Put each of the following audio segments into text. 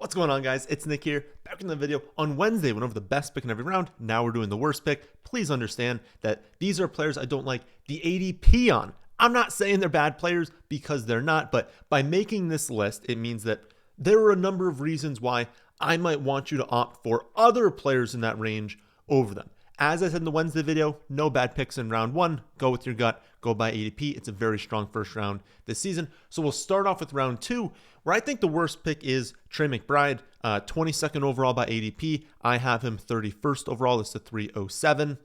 What's going on, guys? It's Nick here, back in the video. On Wednesday, went over the best pick in every round. Now we're doing the worst pick. Please understand that these are players I don't like the ADP on. I'm not saying they're bad players because they're not, but by making this list, it means that there are a number of reasons why I might want you to opt for other players in that range over them. As I said in the Wednesday video, no bad picks in round one. Go with your gut. Go by ADP. It's a very strong first round this season. So we'll start off with round two, where I think the worst pick is Trey McBride, 22nd overall by ADP. I have him 31st overall. It's a 307.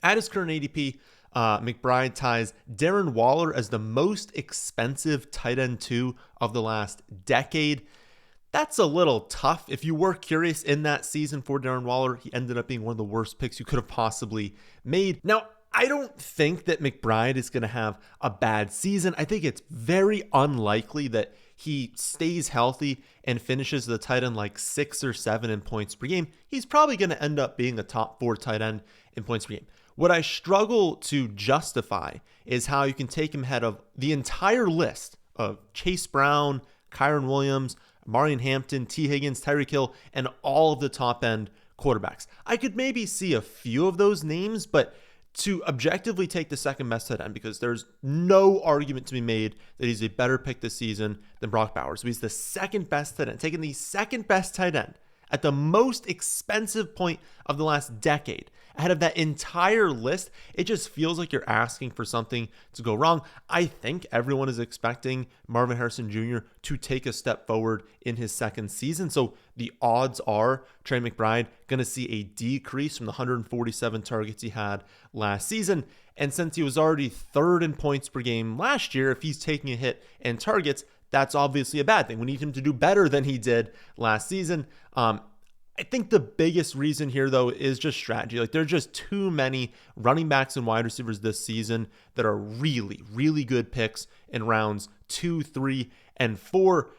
At his current ADP, McBride ties Darren Waller as the most expensive tight end 2 of the last decade. That's a little tough. If you were curious in that season for Darren Waller, he ended up being one of the worst picks you could have possibly made. Now, I don't think that McBride is going to have a bad season. I think it's very unlikely that he stays healthy and finishes the tight end like 6 or 7 in points per game. He's probably going to end up being a top 4 tight end in points per game. What I struggle to justify is how you can take him ahead of the entire list of Chase Brown, Kyron Williams, Marion Hampton, T. Higgins, Tyreek Hill, and all of the top-end quarterbacks. I could maybe see a few of those names, but to objectively take the second best tight end, because there's no argument to be made that he's a better pick this season than Brock Bowers. So he's the second best tight end, taking the second best tight end at the most expensive point of the last decade. Ahead of that entire list, it just feels like you're asking for something to go wrong. I think everyone is expecting Marvin Harrison Jr. to take a step forward in his second season. So the odds are Trey McBride going to see a decrease from the 147 targets he had last season. And since he was already third in points per game last year, if he's taking a hit in targets, that's obviously a bad thing. We need him to do better than he did last season. I think the biggest reason here, though, is just strategy. Like, there's just too many running backs and wide receivers this season that are really, really good picks in rounds 2, 3, and 4.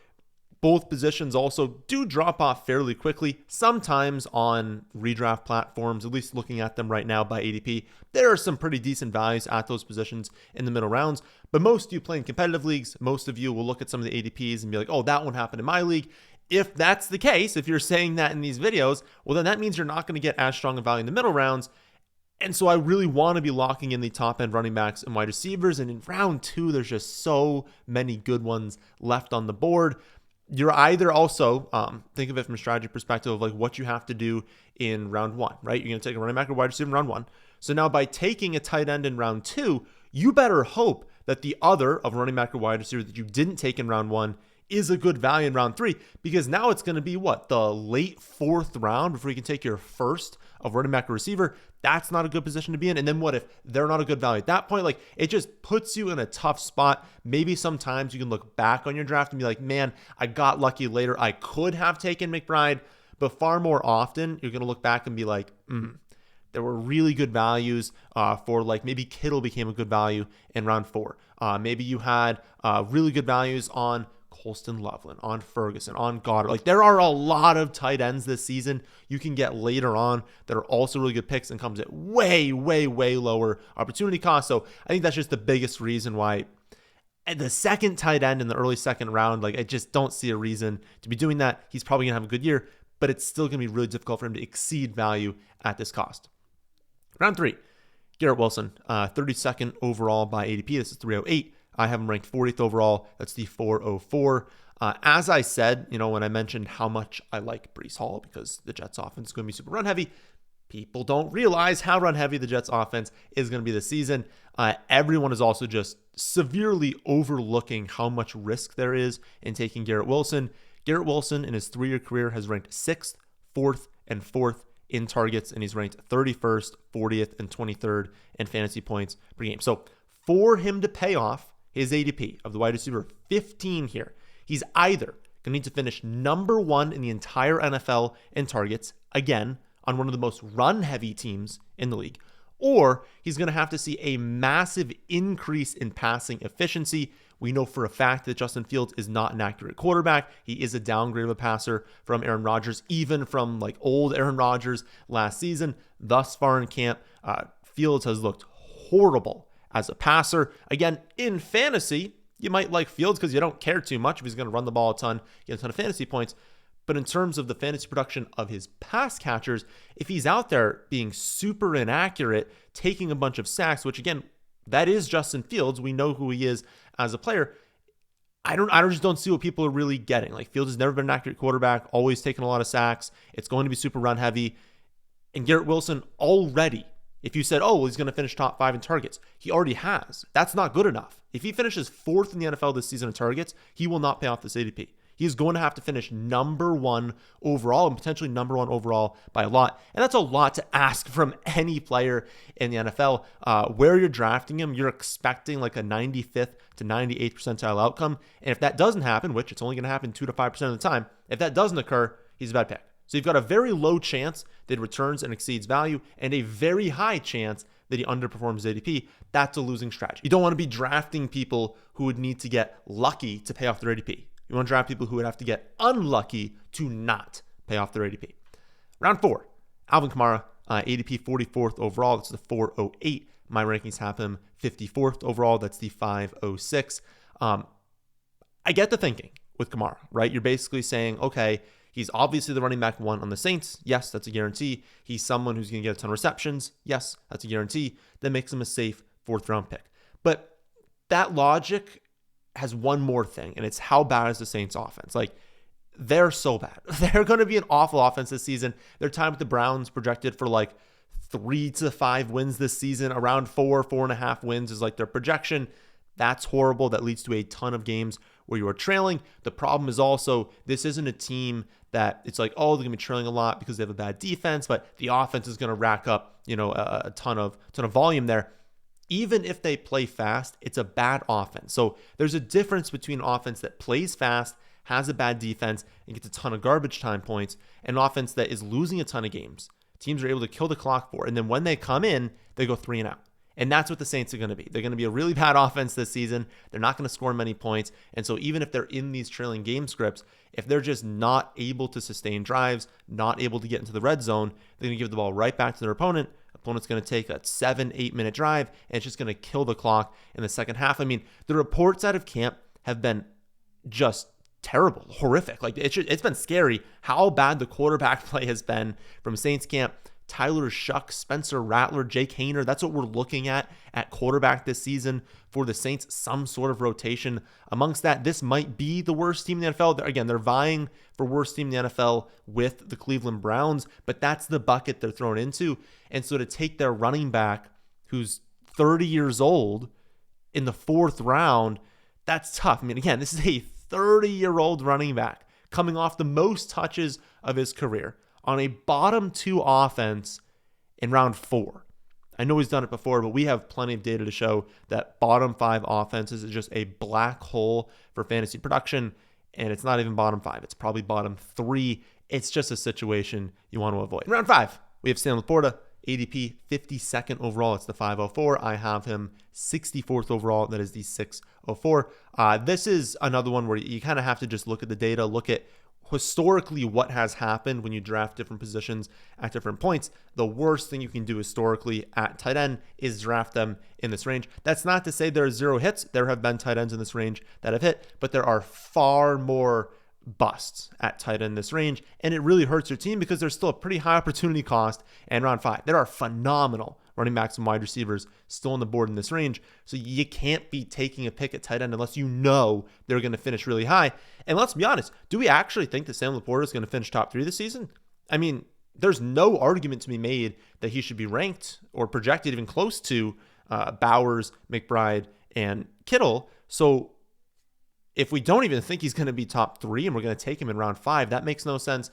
Both positions also do drop off fairly quickly. Sometimes on redraft platforms, at least looking at them right now by ADP, there are some pretty decent values at those positions in the middle rounds. But most of you play in competitive leagues, most of you will look at some of the ADPs and be like, oh, that one happened in my league. If that's the case, if you're saying that in these videos, well, then that means you're not going to get as strong a value in the middle rounds. And so I really want to be locking in the top end running backs and wide receivers. And in round 2, there's just so many good ones left on the board. You're either also, think of it from a strategy perspective of like what you have to do in round 1, right? You're going to take a running back or wide receiver in round 1. So now by taking a tight end in round 2, you better hope that the other of running back or wide receiver that you didn't take in round 1 is a good value in round 3, because now it's going to be the late 4th round before you can take your first of running back or receiver. That's not a good position to be in. And then what if they're not a good value at that point? Like, it just puts you in a tough spot. Maybe sometimes you can look back on your draft and be like, man, I got lucky later. I could have taken McBride, but far more often you're going to look back and be like, there were really good values for, like, maybe Kittle became a good value in round 4. Maybe you had really good values on Colston Loveland, on Ferguson, on Goddard. Like, there are a lot of tight ends this season you can get later on that are also really good picks and comes at way, way, way lower opportunity cost. So I think that's just the biggest reason why at the second tight end in the early second round, like, I just don't see a reason to be doing that. He's probably going to have a good year, but it's still going to be really difficult for him to exceed value at this cost. Round 3, Garrett Wilson, 32nd overall by ADP. This is 308. I have him ranked 40th overall. That's the 404. As I said, when I mentioned how much I like Breece Hall because the Jets offense is going to be super run heavy, people don't realize how run heavy the Jets offense is going to be this season. Everyone is also just severely overlooking how much risk there is in taking Garrett Wilson. Garrett Wilson in his 3-year career has ranked 6th, 4th, and 4th in targets, and he's ranked 31st, 40th, and 23rd in fantasy points per game. So for him to pay off his ADP of the wide receiver 15 here, he's either going to need to finish number 1 in the entire NFL in targets, again, on one of the most run-heavy teams in the league, or he's going to have to see a massive increase in passing efficiency. We know for a fact that Justin Fields is not an accurate quarterback. He is a downgrade of a passer from Aaron Rodgers, even from like old Aaron Rodgers last season. Thus far in camp, Fields has looked horrible as a passer. Again, in fantasy, you might like Fields because you don't care too much if he's going to run the ball a ton, get a ton of fantasy points. But in terms of the fantasy production of his pass catchers, if he's out there being super inaccurate, taking a bunch of sacks, which again, that is Justin Fields. We know who he is as a player. I just don't see what people are really getting. Like, Fields has never been an accurate quarterback, always taken a lot of sacks. It's going to be super run heavy. And Garrett Wilson already, if you said, oh, well, he's going to finish top 5 in targets, he already has. That's not good enough. If he finishes 4th in the NFL this season in targets, he will not pay off this ADP. He is going to have to finish number 1 overall and potentially number 1 overall by a lot. And that's a lot to ask from any player in the NFL. Where you're drafting him, you're expecting like a 95th to 98th percentile outcome. And if that doesn't happen, which it's only going to happen 2 to 5% of the time, if that doesn't occur, he's a bad pick. So you've got a very low chance that he returns and exceeds value and a very high chance that he underperforms ADP. That's a losing strategy. You don't want to be drafting people who would need to get lucky to pay off their ADP. You want to draft people who would have to get unlucky to not pay off their ADP. Round 4, Alvin Kamara, ADP 44th overall. That's the 408. My rankings have him 54th overall. That's the 506. I get the thinking with Kamara, right? You're basically saying, okay, he's obviously the running back 1 on the Saints. Yes, that's a guarantee. He's someone who's going to get a ton of receptions. Yes, that's a guarantee. That makes him a safe 4th round pick. But that logic has one more thing, and it's how bad is the Saints offense? Like, they're so bad. They're going to be an awful offense this season. Their time with the Browns projected for like 3 to 5 wins this season. Around 4.5 wins is like their projection. That's horrible. That leads to a ton of games where you are trailing. The problem is also, this isn't a team that it's like, oh, they're going to be trailing a lot because they have a bad defense, but the offense is going to rack up, a ton of volume there. Even if they play fast, it's a bad offense. So there's a difference between an offense that plays fast, has a bad defense, and gets a ton of garbage time points, and an offense that is losing a ton of games. Teams are able to kill the clock for, and then when they come in, they go 3 and out. And that's what the Saints are going to be. They're going to be a really bad offense this season. They're not going to score many points. And so even if they're in these trailing game scripts, if they're just not able to sustain drives, not able to get into the red zone, they're going to give the ball right back to their opponent. Opponent's going to take a 7-8 minute drive, and it's just going to kill the clock in the second half. I mean, the reports out of camp have been just terrible, horrific. Like, it's been scary how bad the quarterback play has been from Saints camp. Tyler Shuck, Spencer Rattler, Jake Hayner. That's what we're looking at quarterback this season for the Saints, some sort of rotation. Amongst that, this might be the worst team in the NFL. Again, they're vying for worst team in the NFL with the Cleveland Browns, but that's the bucket they're thrown into. And so to take their running back, who's 30 years old, in the 4th round, that's tough. I mean, again, this is a 30-year-old running back coming off the most touches of his career on a bottom 2 offense in round 4. I know he's done it before, but we have plenty of data to show that bottom 5 offenses is just a black hole for fantasy production, and it's not even bottom 5. It's probably bottom 3. It's just a situation you want to avoid. In round 5, we have Sam Laporta, ADP 52nd overall. It's the 504. I have him 64th overall. That is the 604. This is another one where you kind of have to just look at the data, look at historically what has happened when you draft different positions at different points. The worst thing you can do historically at tight end is draft them in this range. That's not to say there are 0 hits. There have been tight ends in this range that have hit, but there are far more busts at tight end in this range, and it really hurts your team because there's still a pretty high opportunity cost. And round 5, there are phenomenal running backs and wide receivers still on the board in this range, so you can't be taking a pick at tight end unless you know they're going to finish really high. And let's be honest, do we actually think that Sam Laporta is going to finish top 3 this season? I mean, there's no argument to be made that he should be ranked or projected even close to Bowers, McBride, and Kittle. So if we don't even think he's going to be top 3 and we're going to take him in round 5, that makes no sense.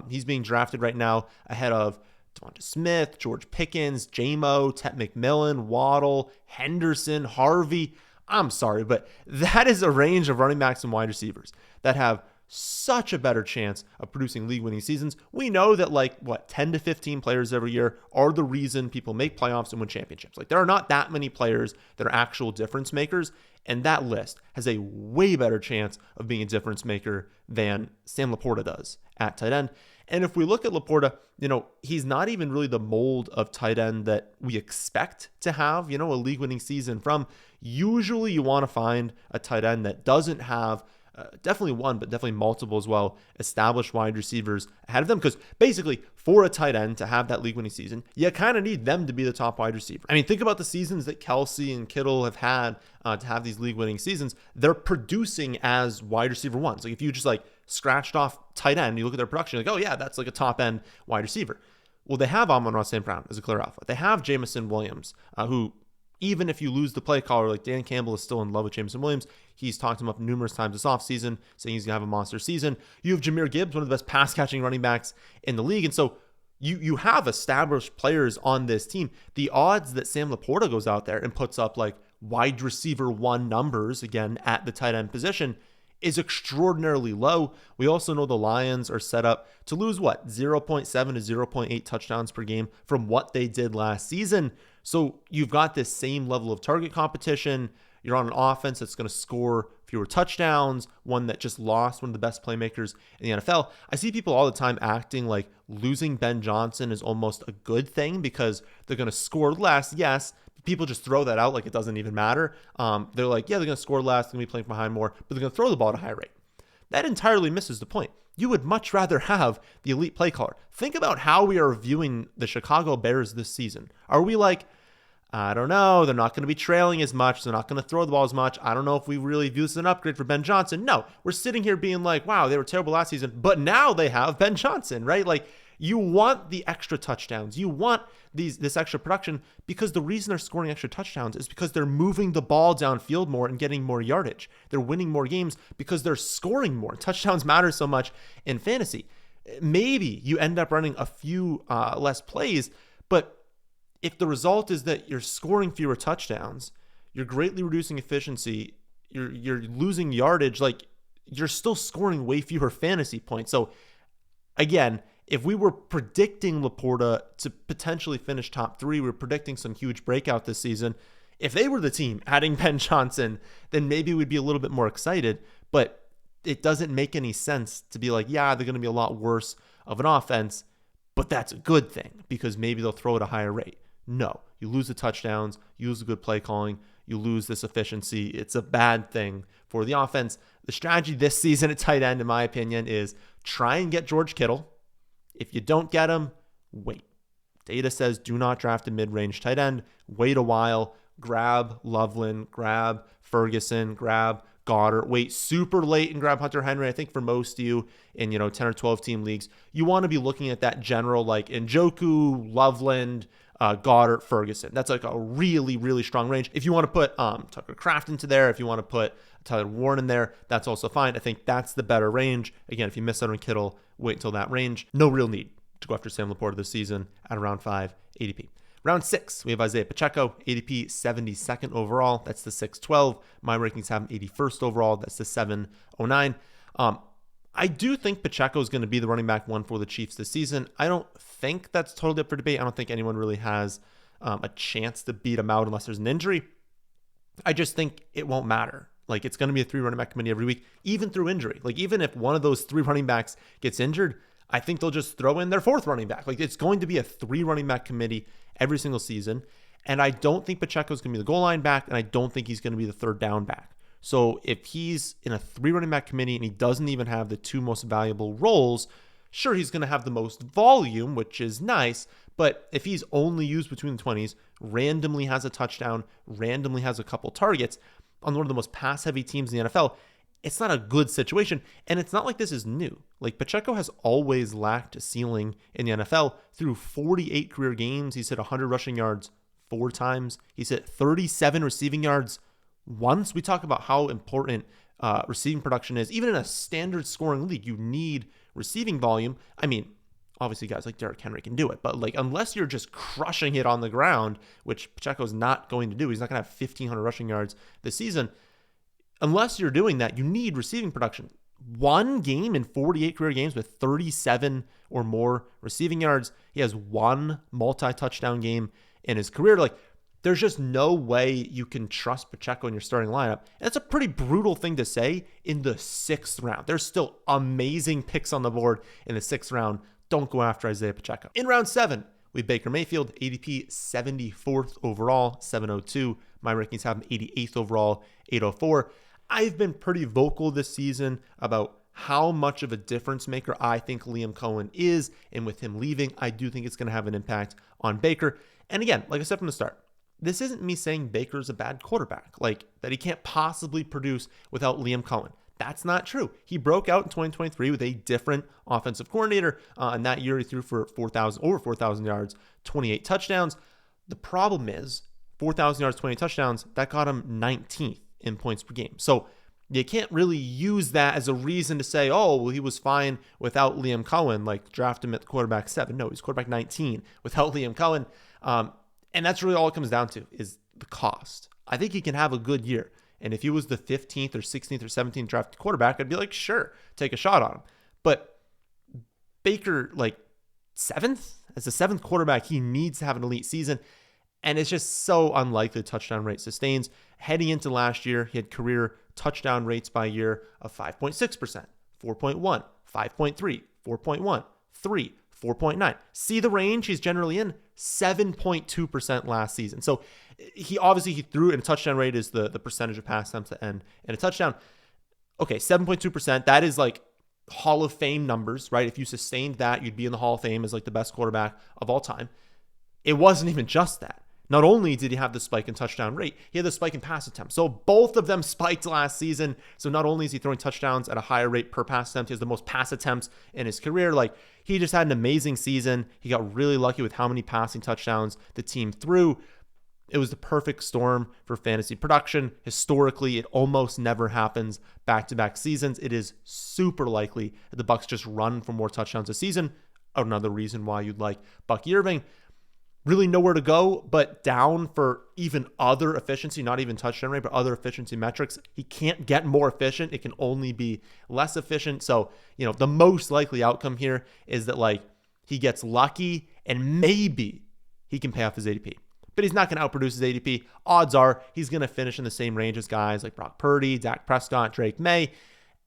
He's being drafted right now ahead of Devonta Smith, George Pickens, J-Mo, Ted McMillan, Waddle, Henderson, Harvey. I'm sorry, but that is a range of running backs and wide receivers that have such a better chance of producing league-winning seasons. We know that 10 to 15 players every year are the reason people make playoffs and win championships. There are not that many players that are actual difference makers, and that list has a way better chance of being a difference maker than Sam Laporta does at tight end. And if we look at Laporta, he's not even really the mold of tight end that we expect to have, a league-winning season from. Usually you want to find a tight end that doesn't have definitely one, but definitely multiple as well, established wide receivers ahead of them. Because basically, for a tight end to have that league-winning season, you kind of need them to be the top wide receiver. I mean, think about the seasons that Kelsey and Kittle have had to have these league-winning seasons. They're producing as wide receiver ones. Like if you just like scratched off tight end, you look at their production, you're like, oh yeah, that's like a top-end wide receiver. Well, they have Amon-Ra St. Brown as a clear alpha. They have Jameson Williams, who, even if you lose the play caller, like Dan Campbell is still in love with Jameson Williams. He's talked him up numerous times this offseason, saying he's going to have a monster season. You have Jahmyr Gibbs, one of the best pass-catching running backs in the league. And so you have established players on this team. The odds that Sam Laporta goes out there and puts up like wide receiver one numbers, again, at the tight end position, is extraordinarily low. We also know the Lions are set up to lose 0.7 to 0.8 touchdowns per game from what they did last season. So you've got this same level of target competition. You're on an offense that's going to score fewer touchdowns, one that just lost one of the best playmakers in the NFL. I see people all the time acting like losing Ben Johnson is almost a good thing because they're going to score less. Yes, people just throw that out like it doesn't even matter. They're like, yeah, they're going to score less, they're going to be playing behind more, but they're going to throw the ball at a high rate. That entirely misses the point. You would much rather have the elite play caller. Think about how we are viewing the Chicago Bears this season. Are we like, I don't know, they're not going to be trailing as much, they're not going to throw the ball as much, I don't know if we really view this as an upgrade for Ben Johnson? No, we're sitting here being like, wow, they were terrible last season, but now they have Ben Johnson, right? Like, you want the extra touchdowns. You want this extra production because the reason they're scoring extra touchdowns is because they're moving the ball downfield more and getting more yardage. They're winning more games because they're scoring more. Touchdowns matter so much in fantasy. Maybe you end up running a few less plays, but if the result is that you're scoring fewer touchdowns, you're greatly reducing efficiency, you're losing yardage, like you're still scoring way fewer fantasy points. So again, if we were predicting Laporta to potentially finish top 3, we were predicting some huge breakout this season. If they were the team adding Ben Johnson, then maybe we'd be a little bit more excited. But it doesn't make any sense to be like, yeah, they're going to be a lot worse of an offense, but that's a good thing because maybe they'll throw at a higher rate. No, you lose the touchdowns, you lose the good play calling, you lose this efficiency. It's a bad thing for the offense. The strategy this season at tight end, in my opinion, is try and get George Kittle. If you don't get him, wait. Data says do not draft a mid-range tight end. Wait a while. Grab Loveland, grab Ferguson, grab Goddard. Wait super late and grab Hunter Henry. I think for most of you in 10 or 12 team leagues, you want to be looking at that general like Njoku, Loveland, Goddard, Ferguson. That's like a really, really strong range. If you want to put Tucker Kraft into there, if you want to put Tyler Warren in there, that's also fine. I think that's the better range. Again, if you miss out on Kittle, wait until that range. No real need to go after Sam Laporta this season at around 5 ADP. Round 6, we have Isaiah Pacheco, ADP 72nd overall. That's the 612. My rankings have him 81st overall. That's the 709. I do think Pacheco is going to be the running back one for the Chiefs this season. I don't think that's totally up for debate. I don't think anyone really has a chance to beat him out unless there's an injury. I just think it won't matter. Like, it's going to be a 3 running back committee every week, even through injury. Like, even if one of those 3 running backs gets injured, I think they'll just throw in their 4th running back. Like, it's going to be a 3 running back committee every single season. And I don't think Pacheco's going to be the goal line back, and I don't think he's going to be the 3rd down back. So if he's in a 3 running back committee and he doesn't even have the 2 most valuable roles, sure, he's going to have the most volume, which is nice. But if he's only used between the 20s, randomly has a touchdown, randomly has a couple targets on one of the most pass-heavy teams in the NFL, it's not a good situation. And it's not like this is new. Like, Pacheco has always lacked a ceiling in the NFL. Through 48 career games, he's hit 100 rushing yards 4 times. He's hit 37 receiving yards once. We talk about how important receiving production is. Even in a standard scoring league, you need receiving volume. I mean, obviously guys like Derrick Henry can do it, but like, unless you're just crushing it on the ground, which Pacheco's not going to do, he's not going to have 1,500 rushing yards this season. Unless you're doing that, you need receiving production. 1 game in 48 career games with 37 or more receiving yards. He has 1 multi-touchdown game in his career. Like, there's just no way you can trust Pacheco in your starting lineup. And that's a pretty brutal thing to say in the 6th round. There's still amazing picks on the board in the 6th round. Don't go after Isaiah Pacheco. In round 7, we have Baker Mayfield, ADP 74th overall, 702. My rankings have him 88th overall, 804. I've been pretty vocal this season about how much of a difference maker I think Liam Cohen is. And with him leaving, I do think it's going to have an impact on Baker. And again, like I said from the start, this isn't me saying Baker's a bad quarterback, like that he can't possibly produce without Liam Cohen. That's not true. He broke out in 2023 with a different offensive coordinator. And that year he threw for over 4,000 yards, 28 touchdowns. The problem is 4,000 yards, 28 touchdowns, that got him 19th in points per game. So you can't really use that as a reason to say, oh, well, he was fine without Liam Cohen, like draft him at quarterback 7. No, he's quarterback 19 without Liam Cohen. And that's really all it comes down to is the cost. I think he can have a good year. And if he was the 15th or 16th or 17th drafted quarterback, I'd be like, sure, take a shot on him. But Baker, like 7th, as a 7th quarterback, he needs to have an elite season. And it's just so unlikely the touchdown rate sustains. Heading into last year, he had career touchdown rates by year of 5.6%, 4.1, 5.3, 4.1, 3, 4.9. See the range he's generally in? 7.2% last season. So he threw, and touchdown rate is the percentage of pass attempts to end in a touchdown. Okay, 7.2%. That is like Hall of Fame numbers, right? If you sustained that, you'd be in the Hall of Fame as like the best quarterback of all time. It wasn't even just that. Not only did he have the spike in touchdown rate, he had the spike in pass attempts. So both of them spiked last season. So not only is he throwing touchdowns at a higher rate per pass attempt, he has the most pass attempts in his career. Like, he just had an amazing season. He got really lucky with how many passing touchdowns the team threw. It was the perfect storm for fantasy production. Historically, it almost never happens back-to-back seasons. It is super likely that the Bucs just run for more touchdowns a season. Another reason why you'd like Bucky Irving. Really nowhere to go, but down for even other efficiency, not even touchdown rate, but other efficiency metrics. He can't get more efficient. It can only be less efficient. So, the most likely outcome here is that like he gets lucky and maybe he can pay off his ADP. But he's not going to outproduce his ADP. Odds are he's going to finish in the same range as guys like Brock Purdy, Dak Prescott, Drake May.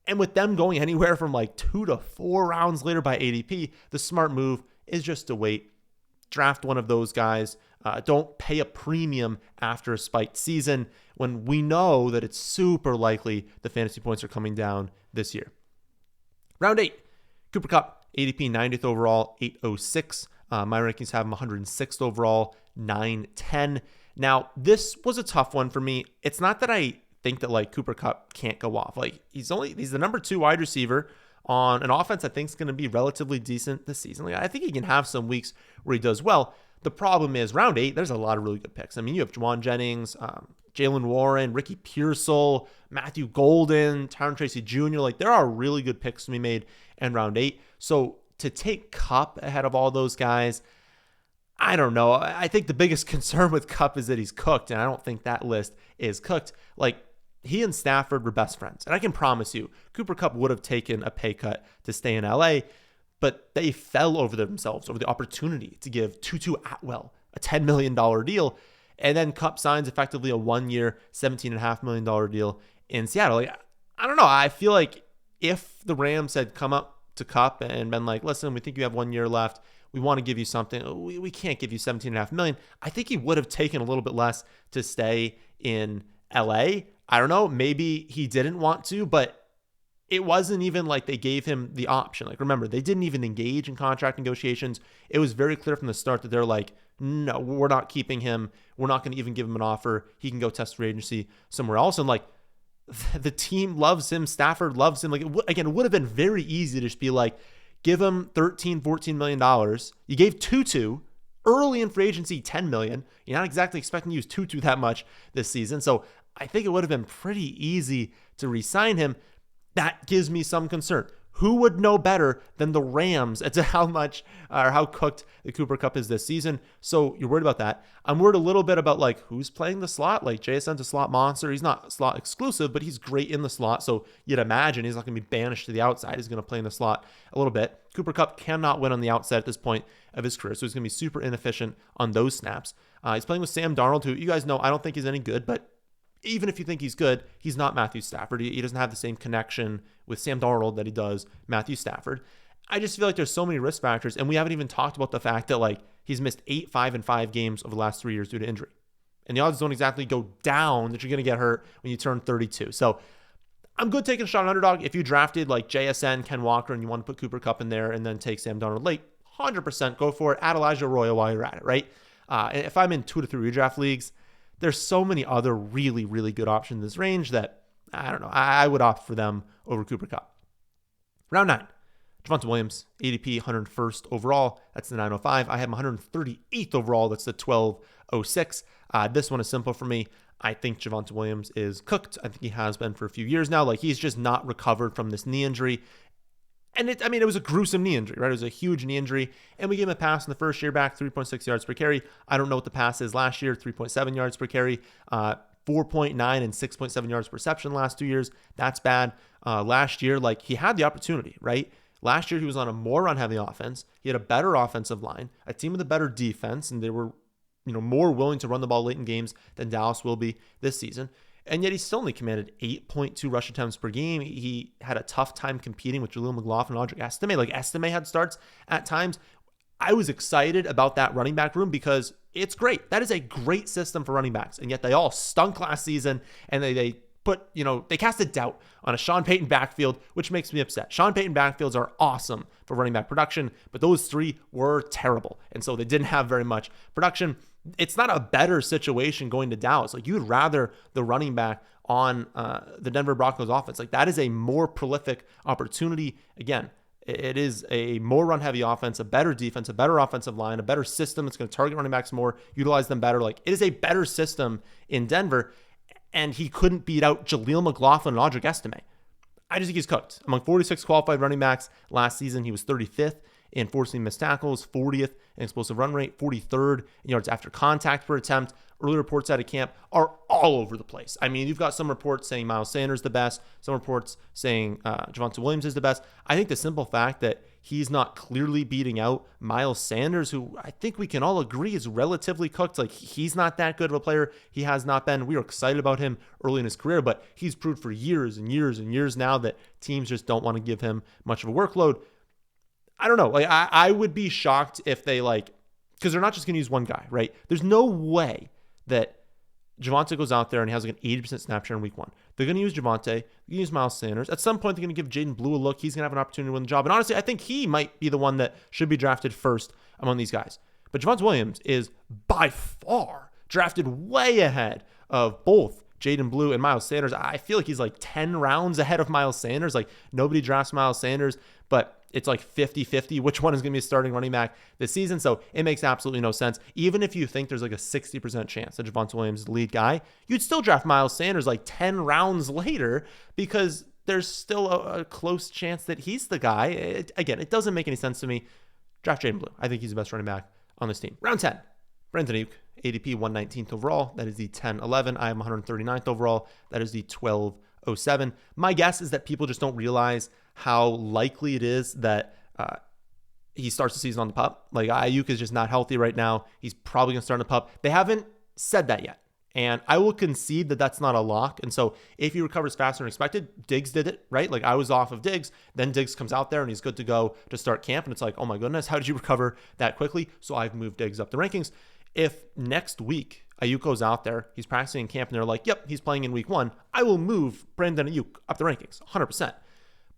And with them going anywhere from like 2 to 4 rounds later by ADP, the smart move is just to wait. Draft one of those guys. Don't pay a premium after a spiked season when we know that it's super likely the fantasy points are coming down this year. Round 8, Cooper Kupp, ADP 90th overall, 806. My rankings have him 106th overall, 910. Now, this was a tough one for me. It's not that I think that like Cooper Kupp can't go off. Like he's the number 2 wide receiver on an offense I think is going to be relatively decent this season. Like, I think he can have some weeks where he does well. The problem is round 8, there's a lot of really good picks. I mean, you have Juwan Jennings, Jalen Warren, Ricky Pearsall, Matthew Golden, Tyron Tracy Jr. Like, there are really good picks to be made in round 8. So to take Kupp ahead of all those guys, I don't know. I think the biggest concern with Kupp is that he's cooked, and I don't think that list is cooked. Like, he and Stafford were best friends. And I can promise you, Cooper Kupp would have taken a pay cut to stay in LA, but they fell over themselves over the opportunity to give Tutu Atwell a $10 million deal. And then Kupp signs effectively a 1-year, $17.5 million deal in Seattle. Like, I don't know. I feel like if the Rams had come up to Kupp and been like, listen, we think you have 1 year left. We want to give you something. We can't give you $17.5 million. I think he would have taken a little bit less to stay in LA. I don't know. Maybe he didn't want to, but it wasn't even like they gave him the option. Like, remember, they didn't even engage in contract negotiations. It was very clear from the start that they're like, no, we're not keeping him. We're not going to even give him an offer. He can go test free agency somewhere else. And like, the team loves him. Stafford loves him. Like, it would have been very easy to just be like, give him $13-14 million. You gave Tutu early in free agency $10 million. You're not exactly expecting to use Tutu that much this season. So I think it would have been pretty easy to re-sign him. That gives me some concern. Who would know better than the Rams as to how much or how cooked the Cooper Kupp is this season? So you're worried about that. I'm worried a little bit about like who's playing the slot. Like, JSN's a slot monster. He's not slot exclusive, but he's great in the slot. So you'd imagine he's not going to be banished to the outside. He's going to play in the slot a little bit. Cooper Kupp cannot win on the outside at this point of his career. So he's going to be super inefficient on those snaps. He's playing with Sam Darnold, who you guys know I don't think he's any good, but even if you think he's good, he's not Matthew Stafford. He doesn't have the same connection with Sam Darnold that he does Matthew Stafford. I just feel like there's so many risk factors, and we haven't even talked about the fact that like he's missed 8 5-5 games over the last 3 years due to injury. And the odds don't exactly go down that you're going to get hurt when you turn 32. So I'm good taking a shot on Underdog. If you drafted like JSN, Ken Walker, and you want to put Cooper Kupp in there and then take Sam Darnold late, 100% go for it. Add Elijah Royal while you're at it, right? And if I'm in 2 to 3 redraft leagues, there's so many other really, really good options in this range that, I don't know, I would opt for them over Cooper Kupp. Round 9, Javonte Williams, ADP 101st overall. That's the 905. I have him 138th overall. That's the 1206. This one is simple for me. I think Javonte Williams is cooked. I think he has been for a few years now. Like, he's just not recovered from this knee injury. And it was a gruesome knee injury, right? It was a huge knee injury. And we gave him a pass in the first year back, 3.6 yards per carry. I don't know what the pass is last year, 3.7 yards per carry, 4.9 and 6.7 yards per reception last 2 years. That's bad. Last year, like, he had the opportunity, right? Last year, he was on a more run-heavy offense. He had a better offensive line, a team with a better defense, and they were more willing to run the ball late in games than Dallas will be this season. And yet he still only commanded 8.2 rush attempts per game. He had a tough time competing with Jaleel McLaughlin and Audric Estime. Like, Estime had starts at times. I was excited about that running back room because it's great. That is a great system for running backs. And yet they all stunk last season, and they casted doubt on a Sean Payton backfield, which makes me upset. Sean Payton backfields are awesome for running back production, but those 3 were terrible. And so they didn't have very much production. It's not a better situation going to Dallas. Like, you would rather the running back on the Denver Broncos offense. Like, that is a more prolific opportunity. Again, it is a more run-heavy offense, a better defense, a better offensive line, a better system that's going to target running backs more, utilize them better. Like, it is a better system in Denver, and he couldn't beat out Jaleel McLaughlin and Audric Estime. I just think he's cooked. Among 46 qualified running backs last season, he was 35th in forcing missed tackles, 40th in explosive run rate, 43rd in yards after contact per attempt. Early reports out of camp are all over the place. I mean, you've got some reports saying Miles Sanders is the best, some reports saying Javonte Williams is the best. I think the simple fact that he's not clearly beating out Miles Sanders, who I think we can all agree is relatively cooked. Like, he's not that good of a player. He has not been. We were excited about him early in his career, but he's proved for years and years and years now that teams just don't want to give him much of a workload. I don't know. Like, I would be shocked if they, because they're not just going to use one guy, right? There's no way that Javonte goes out there and he has like an 80% snap share in week 1. They're going to use Javonte. They're going to use Miles Sanders. At some point, they're going to give Jaden Blue a look. He's going to have an opportunity to win the job. And honestly, I think he might be the one that should be drafted first among these guys. But Javonte Williams is by far drafted way ahead of both Jaden Blue and Miles Sanders. I feel like he's like 10 rounds ahead of Miles Sanders. Like, nobody drafts Miles Sanders, but it's like 50-50 which one is going to be a starting running back this season. So it makes absolutely no sense. Even if you think there's like a 60% chance that Javonte Williams is the lead guy, you'd still draft Miles Sanders like 10 rounds later because there's still a close chance that he's the guy. It doesn't make any sense to me. Draft Jaden Blue. I think he's the best running back on this team. Round 10, Brandon Ayuk, ADP 119th overall. That is the 1011. I am 139th overall. That is the 1207. My guess is that people just don't realize how likely it is that he starts the season on the PUP. Like, Ayuk is just not healthy right now. He's probably going to start on the PUP. They haven't said that yet. And I will concede that that's not a lock. And so if he recovers faster than expected, Diggs did it, right? Like, I was off of Diggs. Then Diggs comes out there and he's good to go to start camp. And it's like, oh my goodness, how did you recover that quickly? So I've moved Diggs up the rankings. If next week Ayuk goes out there, he's practicing in camp, and they're like, yep, he's playing in week 1, I will move Brandon Ayuk up the rankings, 100%.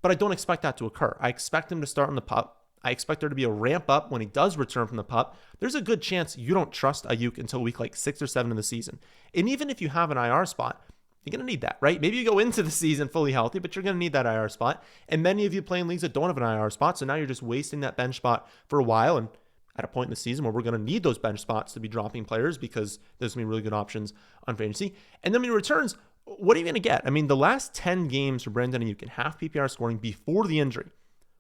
But I don't expect that to occur. I expect him to start on the PUP. I expect there to be a ramp up when he does return from the PUP. There's a good chance you don't trust Ayuk until week 6 or 7 in the season. And even if you have an IR spot, you're going to need that, right? Maybe you go into the season fully healthy, but you're going to need that IR spot. And many of you play in leagues that don't have an IR spot, so now you're just wasting that bench spot for a while. And at a point in the season where we're going to need those bench spots to be dropping players because there's going to be really good options on fantasy. And then when he returns, what are you going to get? I mean, the last 10 games for Brandon Ayuk in half PPR scoring before the injury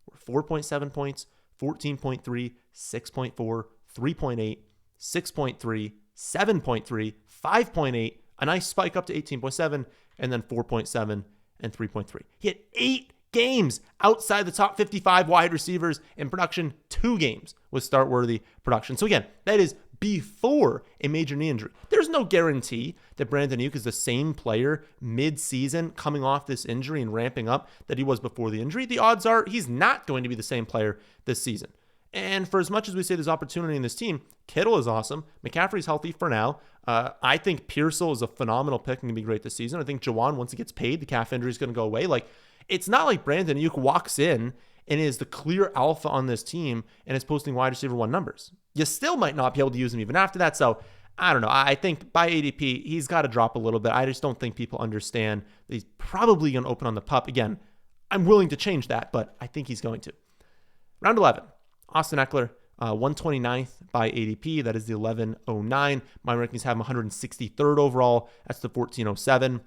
were 4.7 points, 14.3, 6.4, 3.8, 6.3, 7.3, 5.8, a nice spike up to 18.7, and then 4.7 and 3.3. He had 8 games outside the top 55 wide receivers in production, 2 games with start-worthy production. So again, that is before a major knee injury. There's no guarantee that Brandon Ayuk is the same player mid-season coming off this injury and ramping up that he was before the injury. The odds are he's not going to be the same player this season. And for as much as we say there's opportunity in this team, Kittle is awesome. McCaffrey's healthy for now. I think Pearsall is a phenomenal pick and going to be great this season. I think Juwan, once he gets paid, the calf injury is going to go away. Like, it's not like Brandon Ayuk walks in and is the clear alpha on this team and is posting wide receiver 1 numbers. You still might not be able to use him even after that. So I don't know. I think by ADP, he's got to drop a little bit. I just don't think people understand that he's probably going to open on the pup. Again, I'm willing to change that, but I think he's going to. Round 11, Austin Eckler, 129th by ADP. That is the 1109. My rankings have him 163rd overall. That's the 1407.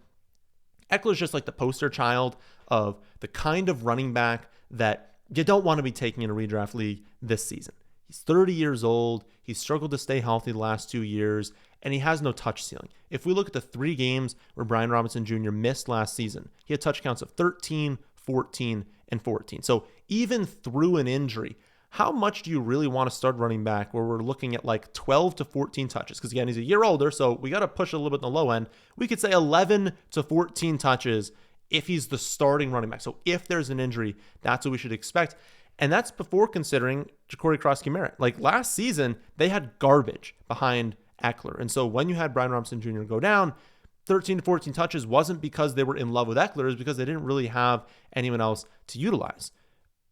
Eckler's just like the poster child of the kind of running back that you don't want to be taking in a redraft league this season. He's 30 years old. He's struggled to stay healthy the last 2 years, and he has no touch ceiling. If we look at the 3 games where Brian Robinson Jr. missed last season, he had touch counts of 13, 14, and 14. So even through an injury, how much do you really want to start running back where we're looking at like 12 to 14 touches? Because again, he's a year older, so we got to push a little bit on the low end. We could say 11 to 14 touches if he's the starting running back. So if there's an injury, that's what we should expect. And that's before considering Ja'Cory Krosky-Merritt. Like last season, they had garbage behind Eckler. And so when you had Brian Robinson Jr. go down, 13 to 14 touches wasn't because they were in love with Eckler, it was because they didn't really have anyone else to utilize.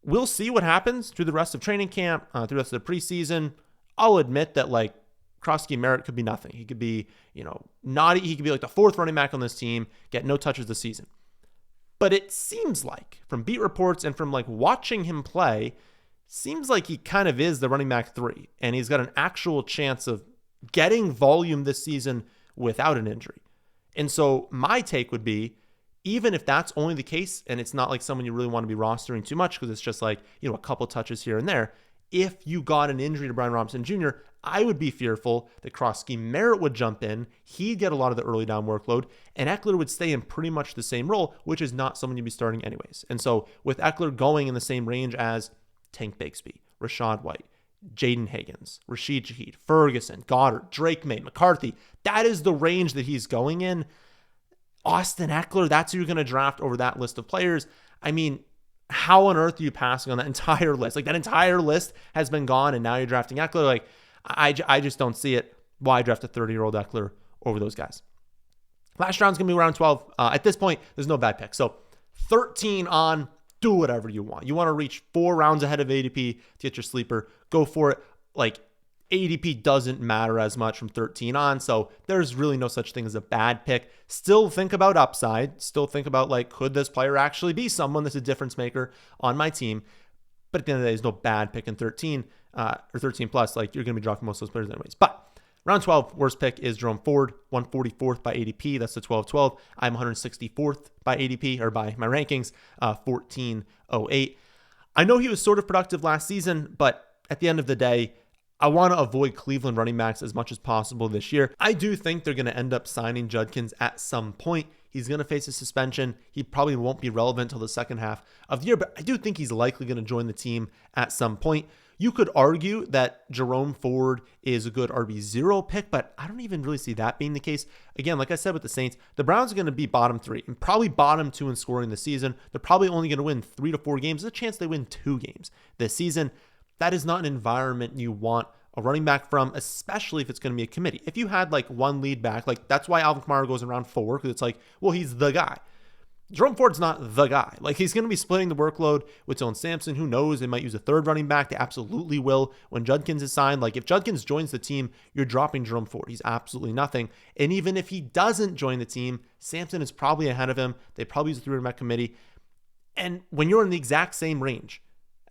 We'll see what happens through the rest of training camp, through the rest of the preseason. I'll admit that like Krosky-Merritt could be nothing. He could be, naughty. He could be like the 4th running back on this team, get no touches this season. But it seems like, from beat reports and from like watching him play, seems like he kind of is the running back 3. And he's got an actual chance of getting volume this season without an injury. And so my take would be, even if that's only the case, and it's not like someone you really want to be rostering too much because it's just like, a couple touches here and there, if you got an injury to Brian Robinson Jr., I would be fearful that Krosky-Merritt would jump in. He'd get a lot of the early down workload, and Eckler would stay in pretty much the same role, which is not someone you'd be starting anyways. And so with Eckler going in the same range as Tank Bigsby, Rachaad White, Jaden Higgins, Rashid Shaheed, Ferguson, Goddard, Drake May, McCarthy, that is the range that he's going in. Austin Eckler, that's who you're going to draft over that list of players. I mean, how on earth are you passing on that entire list? Like that entire list has been gone and now you're drafting Eckler. Like I just don't see it. Why draft a 30-year-old Eckler over those guys? Last round's going to be round 12. At this point, there's no bad pick. So 13 on, do whatever you want. You want to reach 4 rounds ahead of ADP to get your sleeper, go for it. Like ADP doesn't matter as much from 13 on, so there's really no such thing as a bad pick. Still think about upside. Still think about, like, could this player actually be someone that's a difference maker on my team? But at the end of the day, there's no bad pick in 13 or 13 plus. Like, you're going to be drafting most of those players anyways. But round 12, worst pick is Jerome Ford, 144th by ADP. That's the 12-12. I'm 164th by ADP, or by my rankings, 1408. I know he was sort of productive last season, but at the end of the day, I want to avoid Cleveland running backs as much as possible this year. I do think they're going to end up signing Judkins at some point. He's going to face a suspension. He probably won't be relevant until the second half of the year, but I do think he's likely going to join the team at some point. You could argue that Jerome Ford is a good RB0 pick, but I don't even really see that being the case. Again, like I said with the Saints, the Browns are going to be bottom 3 and probably bottom 2 in scoring this season. They're probably only going to win 3 to 4 games. There's a chance they win 2 games this season. That is not an environment you want a running back from, especially if it's going to be a committee. If you had like one lead back, like that's why Alvin Kamara goes in round 4, because it's like, well, he's the guy. Jerome Ford's not the guy. Like, he's going to be splitting the workload with Dylan Sampson. Who knows? They might use a 3rd running back. They absolutely will when Judkins is signed. Like, if Judkins joins the team, you're dropping Jerome Ford. He's absolutely nothing. And even if he doesn't join the team, Sampson is probably ahead of him. They probably use a 3 running back committee. And when you're in the exact same range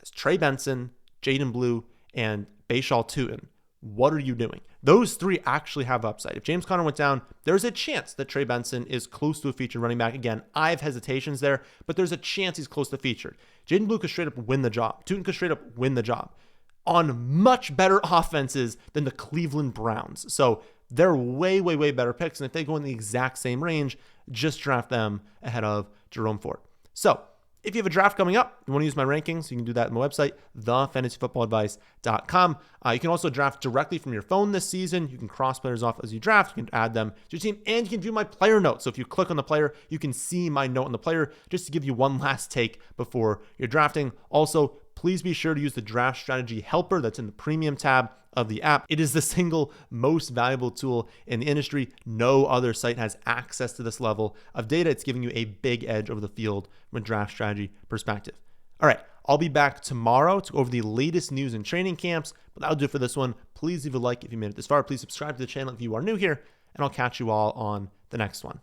as Trey Benson, Jaden Blue, and Bayshal Tootin, what are you doing? Those 3 actually have upside. If James Conner went down, there's a chance that Trey Benson is close to a featured running back. Again, I have hesitations there, but there's a chance he's close to featured. Jaden Blue could straight up win the job. Tootin could straight up win the job on much better offenses than the Cleveland Browns. So they're way, way, way better picks. And if they go in the exact same range, just draft them ahead of Jerome Ford. So if you have a draft coming up, you want to use my rankings, you can do that on my website, thefantasyfootballadvice.com. You can also draft directly from your phone this season. You can cross players off as you draft. You can add them to your team, and you can view my player notes. So if you click on the player, you can see my note on the player, just to give you one last take before you're drafting. Also, please be sure to use the draft strategy helper that's in the premium tab of the app. It is the single most valuable tool in the industry. No other site has access to this level of data. It's giving you a big edge over the field from a draft strategy perspective. All right, I'll be back tomorrow to go over the latest news in training camps, but that'll do it for this one. Please leave a like if you made it this far. Please subscribe to the channel if you are new here, and I'll catch you all on the next one.